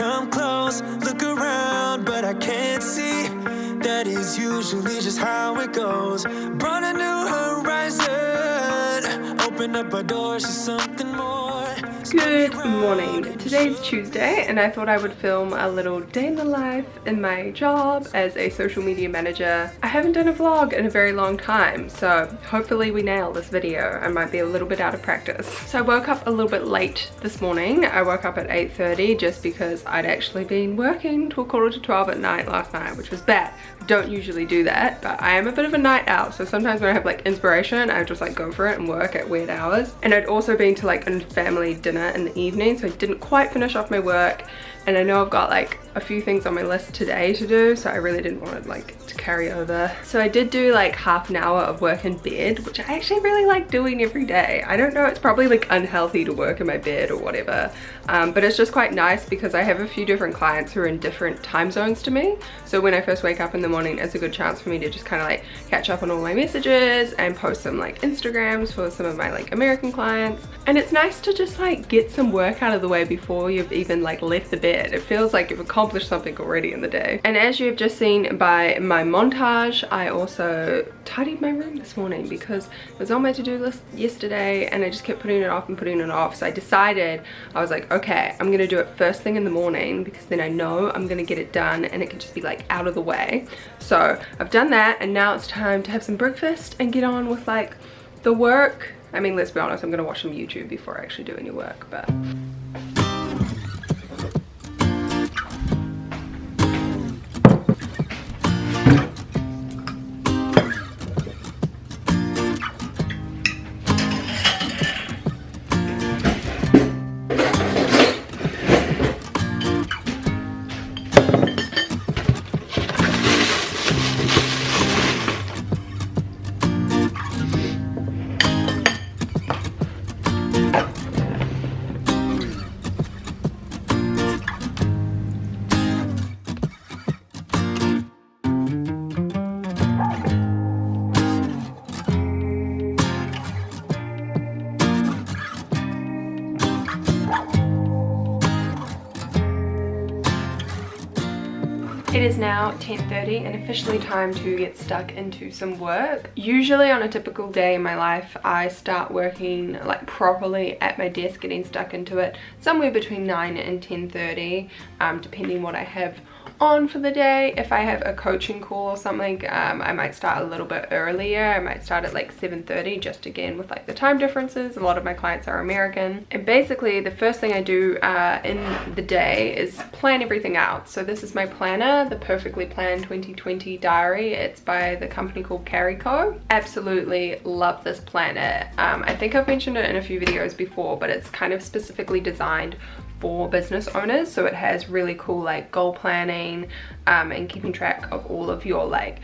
come close, look around, but I can't see. That is usually just how it goes. Brought a new horizon, open up our doors to something more. Good morning. Today's Tuesday and I thought I would film a little day in the life in my job as a social media manager. I haven't done a vlog in a very long time, so hopefully we nail this video. I might be a little bit out of practice. So I woke up a little bit late this morning. I woke up at 8:30 just because I'd actually been working till 11:45 at night last night, which was bad. I don't usually do that, but I am a bit of a night owl, so sometimes when I have like inspiration, I just like go for it and work at weird hours. And I'd also been to like a family dinner in the evening, so I didn't quite finish off my work, and I know I've got like a few things on my list today to do, so I really didn't want it like to carry over. So I did do like half an hour of work in bed, which I actually really like doing every day. I don't know, it's probably like unhealthy to work in my bed or whatever, but it's just quite nice because I have a few different clients who are in different time zones to me. So when I first wake up in the morning, it's a good chance for me to just kind of like catch up on all my messages and post some like Instagrams for some of my like American clients. And it's nice to just like get some work out of the way before you've even like left the bed. It feels like you've accomplished something already in the day. And as you've just seen by my montage, I also tidied my room this morning because it was on my to-do list yesterday and I just kept putting it off and putting it off. So I decided, I was like, okay, I'm gonna do it first thing in the morning because then I know I'm gonna get it done and it can just be like out of the way. So I've done that and now it's time to have some breakfast and get on with like the work. I mean, let's be honest, I'm gonna watch some YouTube before I actually do any work, but it is now 10:30 and officially time to get stuck into some work. Usually on a typical day in my life, I start working like properly at my desk, getting stuck into it somewhere between 9 and 10:30, depending what I have on for the day. If I have a coaching call or something, I might start a little bit earlier. I might start at like 7:30, just again with like the time differences. A lot of my clients are American. And basically the first thing I do in the day is plan everything out. So this is my planner, the Perfectly Planned 2020 diary. It's by the company called Carico. Absolutely love this planner. I think I've mentioned it in a few videos before, but it's kind of specifically designed for business owners. So it has really cool like goal planning and keeping track of all of your like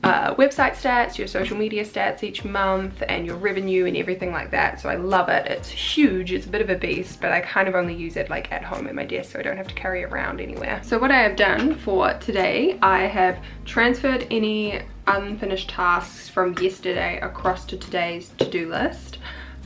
website stats, your social media stats each month, and your revenue and everything like that. So I love it. It's huge, it's a bit of a beast, but I kind of only use it like at home at my desk, so I don't have to carry it around anywhere. So what I have done for today, I have transferred any unfinished tasks from yesterday across to today's to-do list,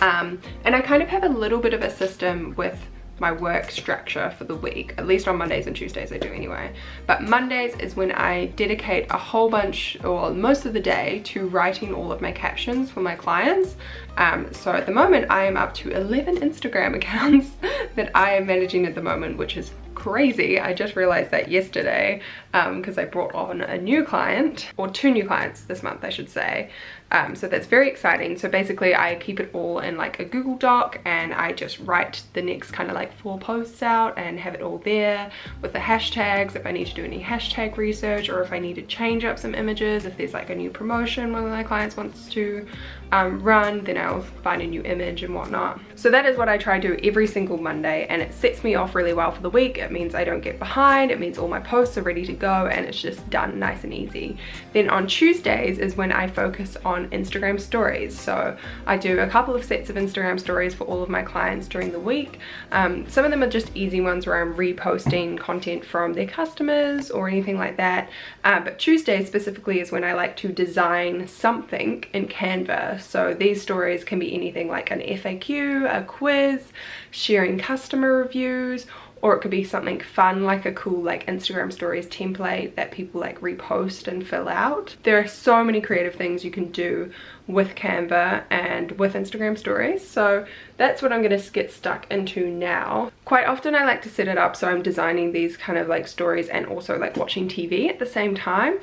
and I kind of have a little bit of a system with my work structure for the week. At least on Mondays and Tuesdays I do anyway. But Mondays is when I dedicate a whole bunch, or most of the day, to writing all of my captions for my clients. So at the moment I am up to 11 Instagram accounts that I am managing at the moment, which is crazy. I just realized that yesterday because I brought on a new client, or 2 new clients this month I should say. So that's very exciting. So basically I keep it all in like a Google Doc and I just write the next kind of like 4 posts out and have it all there with the hashtags if I need to do any hashtag research, or if I need to change up some images, if there's like a new promotion one of my clients wants to run, then I'll find a new image and whatnot. So that is what I try to do every single Monday, and it sets me off really well for the week. It means I don't get behind, it means all my posts are ready to go, and it's just done nice and easy. Then on Tuesdays is when I focus on Instagram stories. So I do a couple of sets of Instagram stories for all of my clients during the week. Some of them are just easy ones where I'm reposting content from their customers or anything like that. But Tuesdays specifically is when I like to design something in Canva. So these stories can be anything like an FAQ, a quiz, sharing customer reviews, or it could be something fun like a cool like Instagram stories template that people like repost and fill out. There are so many creative things you can do with Canva and with Instagram stories, so that's what I'm going to get stuck into now. Quite often I like to set it up so I'm designing these kind of like stories and also like watching TV at the same time,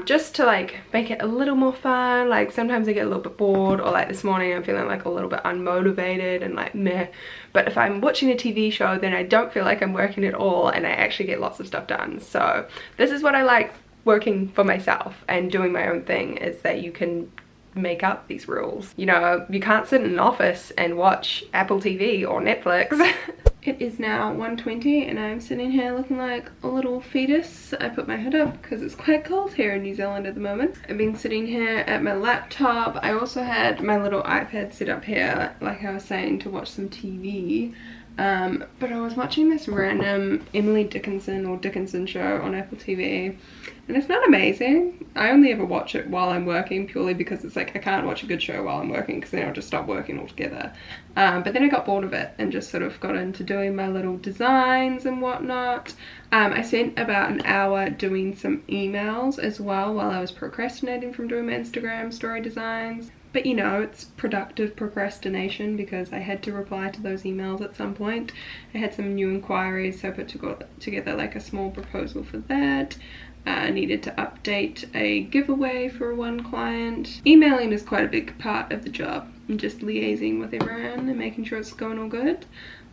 just to like make it a little more fun. Like sometimes I get a little bit bored, or like this morning I'm feeling like a little bit unmotivated and like meh, but if I'm watching a TV show then I don't feel like I'm working at all and I actually get lots of stuff done. So this is what I like working for myself and doing my own thing, is that you can make up these rules. You know, you can't sit in an office and watch Apple TV or Netflix. It is now 1:20 and I'm sitting here looking like a little fetus. I put my hood up because it's quite cold here in New Zealand at the moment. I've been sitting here at my laptop. I also had my little iPad set up here, like I was saying, to watch some TV. But I was watching this random Emily Dickinson or Dickinson show on Apple TV, and it's not amazing. I only ever watch it while I'm working, purely because it's like I can't watch a good show while I'm working because then I'll just stop working altogether. But then I got bored of it and just sort of got into doing my little designs and whatnot. I spent about an hour doing some emails as well while I was procrastinating from doing my Instagram story designs. But you know, it's productive procrastination because I had to reply to those emails at some point. I had some new inquiries, so I put together like a small proposal for that. I needed to update a giveaway for one client. Emailing is quite a big part of the job, and just liaising with everyone and making sure it's going all good.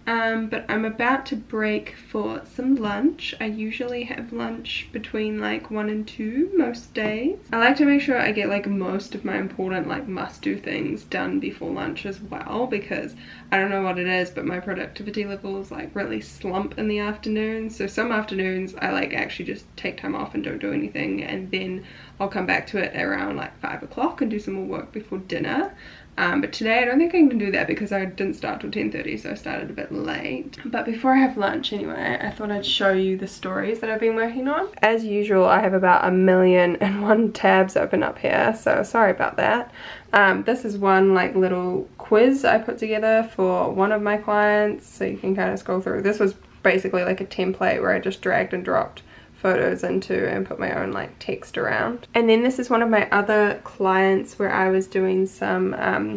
But I'm about to break for some lunch. I usually have lunch between like 1 and 2 most days. I like to make sure I get like most of my important like must-do things done before lunch as well, because I don't know what it is, but my productivity levels like really slump in the afternoon. So some afternoons I like actually just take time off and don't do anything, and then I'll come back to it around like 5 o'clock and do some more work before dinner. But today I don't think I can do that because I didn't start till 10:30, so I started a bit late. But before I have lunch anyway, I thought I'd show you the stories that I've been working on. As usual, I have about 1,000,001 tabs open up here, so sorry about that. This is one like little quiz I put together for one of my clients, so you can kind of scroll through. This was basically like a template where I just dragged and dropped photos into and put my own like text around. And then this is one of my other clients where I was doing some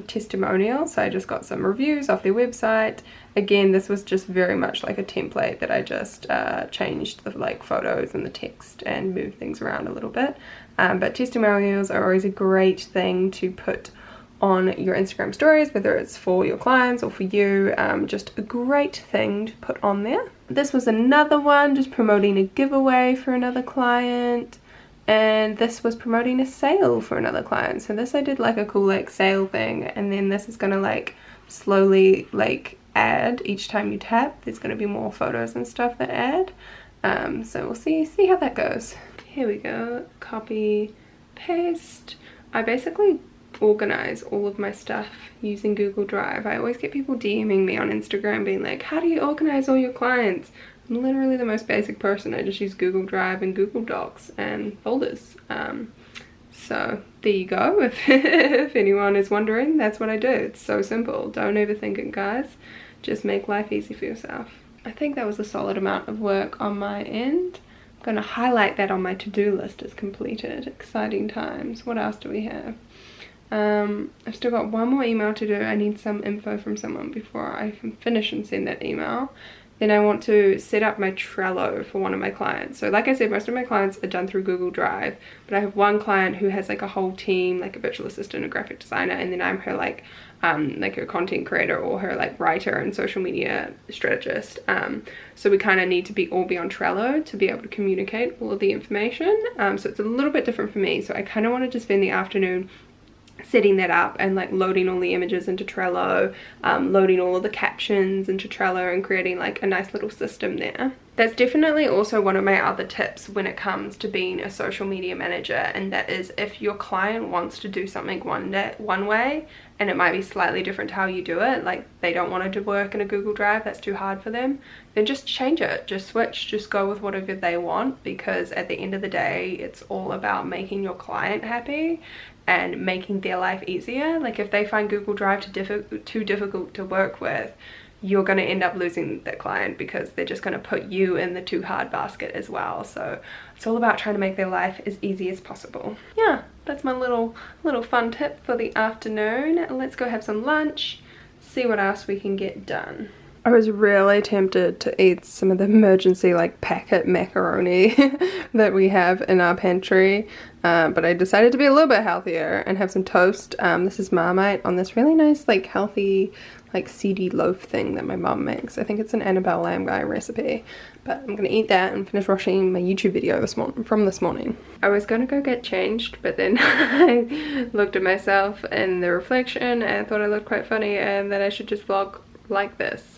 testimonials. So I just got some reviews off their website. Again, this was just very much like a template that I just changed the like photos and the text and moved things around a little bit. But testimonials are always a great thing to put on your Instagram stories, whether it's for your clients or for you. Just a great thing to put on there. This was another one just promoting a giveaway for another client, and this was promoting a sale for another client. So this I did like a cool like sale thing, and then this is gonna like slowly like add each time you tap. There's gonna be more photos and stuff that add. So we'll see how that goes. Here we go, copy, paste. I basically organize all of my stuff using Google Drive. I always get people DMing me on Instagram being like, how do you organize all your clients? I'm literally the most basic person. I just use Google Drive and Google Docs and folders. So there you go. If anyone is wondering, that's what I do. It's so simple. Don't overthink it, guys. Just make life easy for yourself. I think that was a solid amount of work on my end. I'm going to highlight that on my to-do list as completed. Exciting times. What else do we have? I've still got one more email to do. I need some info from someone before I can finish and send that email. Then I want to set up my Trello for one of my clients. So like I said, most of my clients are done through Google Drive, but I have one client who has like a whole team, like a virtual assistant, a graphic designer, and then I'm her like her content creator or her like writer and social media strategist. So we kind of need to all be on Trello to be able to communicate all of the information. So it's a little bit different for me. So I kind of wanted to spend the afternoon setting that up and like loading all the images into Trello, loading all of the captions into Trello, and creating like a nice little system there. That's definitely also one of my other tips when it comes to being a social media manager, and that is if your client wants to do something one way and it might be slightly different to how you do it, like they don't want it to work in a Google Drive, that's too hard for them, then just change it, just switch, just go with whatever they want, because at the end of the day it's all about making your client happy and making their life easier. Like if they find Google Drive too difficult to work with, you're going to end up losing that client because they're just going to put you in the too hard basket as well. So it's all about trying to make their life as easy as possible. Yeah, that's my little fun tip for the afternoon. Let's go have some lunch, see what else we can get done. I was really tempted to eat some of the emergency like packet macaroni that we have in our pantry, but I decided to be a little bit healthier and have some toast. This is Marmite on this really nice like healthy like seedy loaf thing that my mom makes. I think it's an Annabelle Lamb Guy recipe, but I'm gonna eat that and finish watching my YouTube video this morning. I was gonna go get changed, but then I looked at myself in the reflection and thought I looked quite funny and that I should just vlog like this.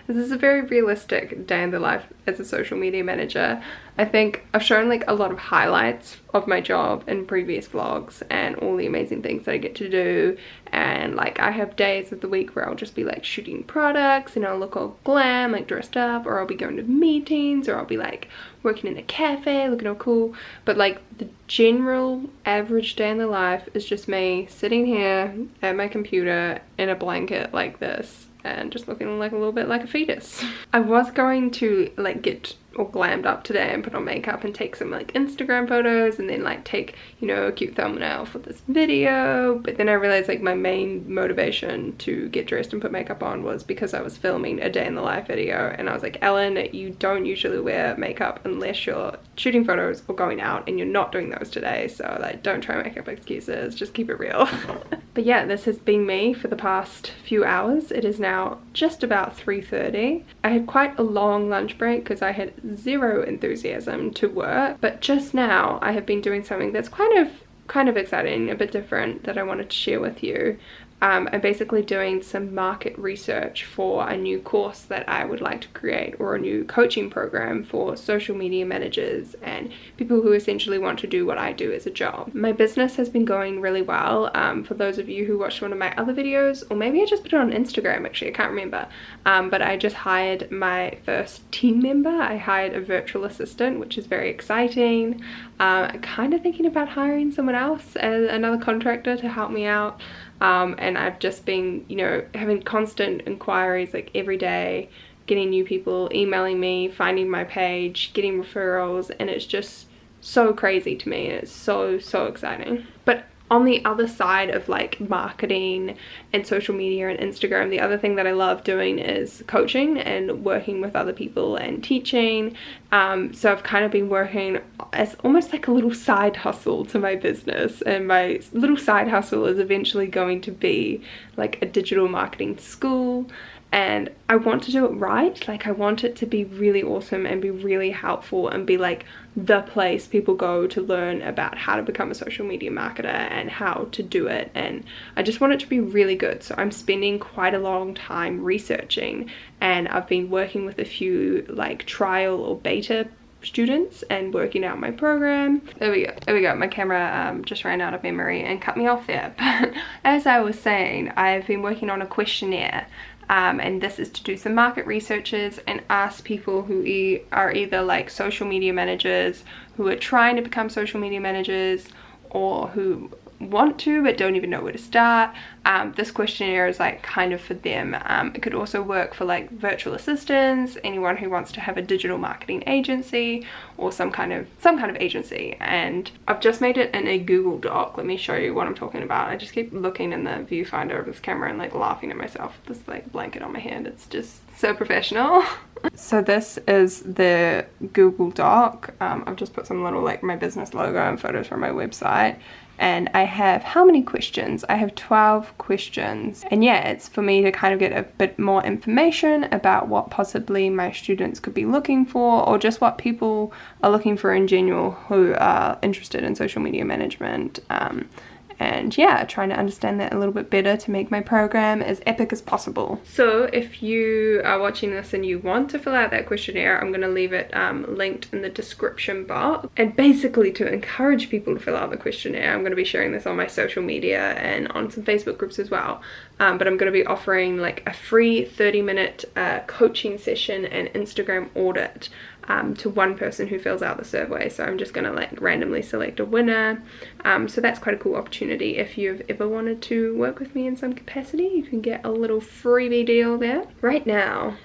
This is a very realistic day in the life as a social media manager. I think I've shown like a lot of highlights of my job in previous vlogs and all the amazing things that I get to do, and like I have days of the week where I'll just be like shooting products and I'll look all glam, like dressed up, or I'll be going to meetings, or I'll be like working in a cafe looking all cool. But like the general average day in the life is just me sitting here at my computer in a blanket like this and just looking like a little bit like a fetus. I was going to like get all glammed up today and put on makeup and take some like Instagram photos and then like take, you know, a cute thumbnail for this video, but then I realized like my main motivation to get dressed and put makeup on was because I was filming a day in the life video, and I was like, Ellen, you don't usually wear makeup unless you're shooting photos or going out, and you're not doing those today, so like don't try to make up excuses, just keep it real. But yeah, this has been me for the past few hours. It is now just about 3:30. I had quite a long lunch break because I had zero enthusiasm to work, but just now I have been doing something that's kind of exciting, a bit different, that I wanted to share with you. I'm basically doing some market research for a new course that I would like to create, or a new coaching program for social media managers and people who essentially want to do what I do as a job. My business has been going really well. For those of you who watched one of my other videos, or maybe I just put it on Instagram actually, I can't remember, but I just hired my first team member. I hired a virtual assistant, which is very exciting. Kind of thinking about hiring someone else, as another contractor, to help me out. And I've just been, you know, having constant inquiries like every day, getting new people emailing me, finding my page, getting referrals, and it's just so crazy to me, and it's so exciting. But on the other side of like marketing and social media and Instagram, the other thing that I love doing is coaching and working with other people and teaching. So I've kind of been working as almost like a little side hustle to my business, and my little side hustle is eventually going to be like a digital marketing school. And I want to do it right. Like I want it to be really awesome and be really helpful and be like the place people go to learn about how to become a social media marketer and how to do it. And I just want it to be really good. So I'm spending quite a long time researching, and I've been working with a few like trial or beta students and working out my program. There we go. My camera just ran out of memory and cut me off there. But as I was saying, I've been working on a questionnaire. And this is to do some market researches and ask people who are either like social media managers, who are trying to become social media managers, or who want to but don't even know where to start. This questionnaire is like kind of for them. It could also work for like virtual assistants, anyone who wants to have a digital marketing agency or some kind of agency. And I've just made it in a Google Doc. Let me show you what I'm talking about. I just keep looking in the viewfinder of this camera and like laughing at myself with this like blanket on my hand. It's just so professional. So this is the Google Doc. I've just put some little like my business logo and photos from my website. And I have how many questions? I have 12 questions. And yeah, it's for me to kind of get a bit more information about what possibly my students could be looking for, or just what people are looking for in general who are interested in social media management. And yeah, trying to understand that a little bit better to make my program as epic as possible. So if you are watching this and you want to fill out that questionnaire, I'm going to leave it linked in the description box. And basically, to encourage people to fill out the questionnaire, I'm going to be sharing this on my social media and on some Facebook groups as well. But I'm going to be offering like a free 30-minute coaching session and Instagram audit to one person who fills out the survey. So I'm just gonna like randomly select a winner. So that's quite a cool opportunity. If you've ever wanted to work with me in some capacity, you can get a little freebie deal there. Right now,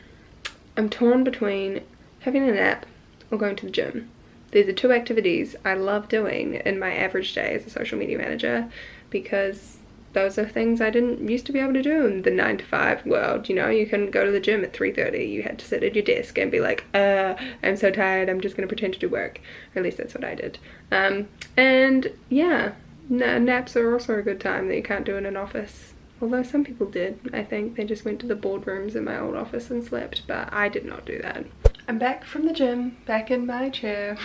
I'm torn between having a nap or going to the gym. These are two activities I love doing in my average day as a social media manager, because those are things I didn't used to be able to do in the 9 to 5 world. You know, you couldn't go to the gym at 3:30. You had to sit at your desk and be like, I'm so tired, I'm just gonna pretend to do work. Or at least that's what I did. And yeah, naps are also a good time that you can't do in an office. Although some people did, I think. They just went to the boardrooms in my old office and slept, but I did not do that. I'm back from the gym, back in my chair,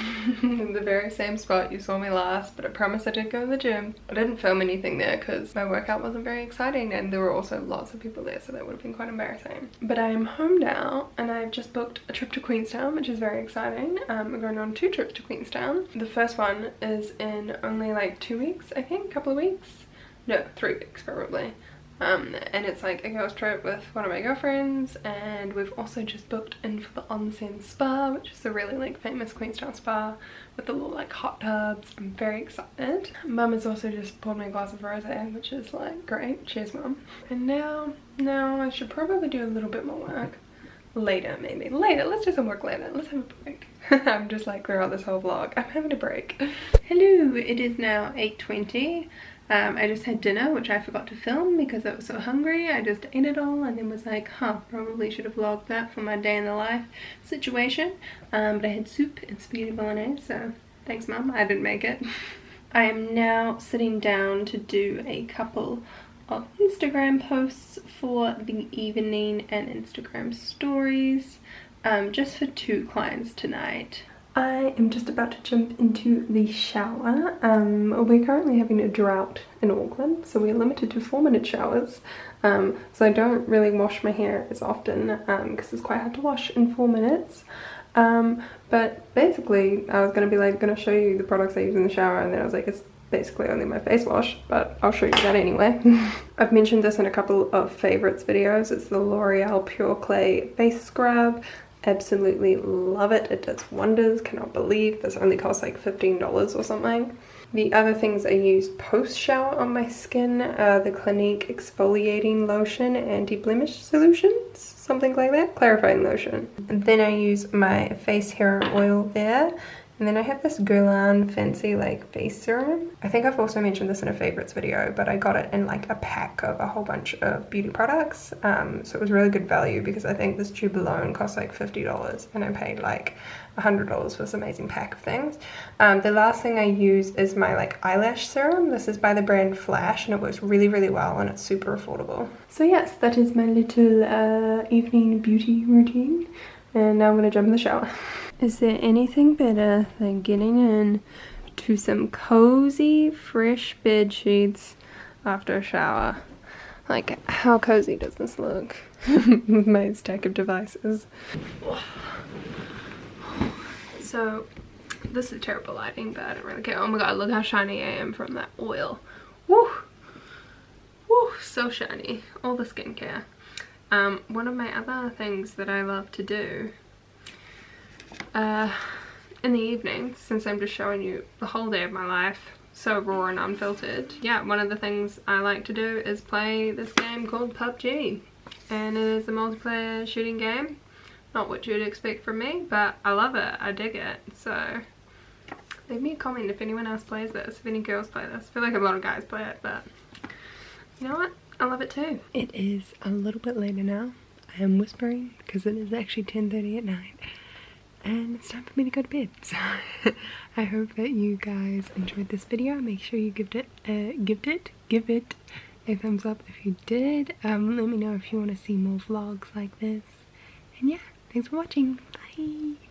in the very same spot you saw me last, but I promise I did go to the gym. I didn't film anything there because my workout wasn't very exciting, and there were also lots of people there, so that would have been quite embarrassing. But I am home now, and I've just booked a trip to Queenstown, which is very exciting. We're going on 2 trips to Queenstown. The first one is in only like 2 weeks, I think, a couple of weeks. No, 3 weeks probably. And it's like a girls trip with one of my girlfriends, and we've also just booked in for the onsen spa, which is a really like famous Queenstown spa with the little like hot tubs. I'm very excited. Mum has also just poured me a glass of rosé, which is like great. Cheers, Mum. And now I should probably do a little bit more work later, maybe later. Let's do some work later. Let's have a break. I'm just like throughout this whole vlog, I'm having a break. Hello, it is now 8:20. I just had dinner, which I forgot to film because I was so hungry. I just ate it all and then was like, probably should have vlogged that for my day in the life situation. But I had soup and spaghetti bolognese, so thanks, Mum. I didn't make it. I am now sitting down to do a couple of Instagram posts for the evening and Instagram stories, just for 2 clients tonight. I am just about to jump into the shower. We're currently having a drought in Auckland, so we're limited to 4-minute showers. So I don't really wash my hair as often because it's quite hard to wash in 4 minutes. But basically, I was gonna show you the products I use in the shower, and then I was like, it's basically only my face wash, but I'll show you that anyway. I've mentioned this in a couple of favorites videos. It's the L'Oreal Pure Clay Face Scrub. Absolutely love it. It does wonders. Cannot believe this only costs like $15 or something. The other things I use post shower on my skin are the Clinique exfoliating lotion, anti-blemish solutions, something like that, clarifying lotion. And then I use my face hair oil there. And then I have this Guerlain fancy like face serum. I think I've also mentioned this in a favorites video, but I got it in like a pack of a whole bunch of beauty products. So it was really good value because I think this tube alone cost like $50 and I paid like $100 for this amazing pack of things. The last thing I use is my like eyelash serum. This is by the brand Flash and it works really, really well and it's super affordable. So yes, that is my little evening beauty routine. And now I'm gonna jump in the shower. Is there anything better than getting in to some cozy, fresh bed sheets after a shower? Like, how cozy does this look? With my stack of devices. So, this is terrible lighting, but I don't really care. Oh my god, look how shiny I am from that oil. Woo! Woo, so shiny. All the skincare. One of my other things that I love to do in the evenings, since I'm just showing you the whole day of my life so raw and unfiltered, yeah, one of the things I like to do is play this game called PUBG, and it is a multiplayer shooting game. Not what you'd expect from me, but I love it, I dig it. So leave me a comment if anyone else plays this, if any girls play this. I feel like a lot of guys play it, but you know what, I love it too. It is a little bit later now. I am whispering because it is actually 10:30 at night. And it's time for me to go to bed. So I hope that you guys enjoyed this video. Make sure you give it a thumbs up if you did. Let me know if you want to see more vlogs like this. And yeah, thanks for watching. Bye.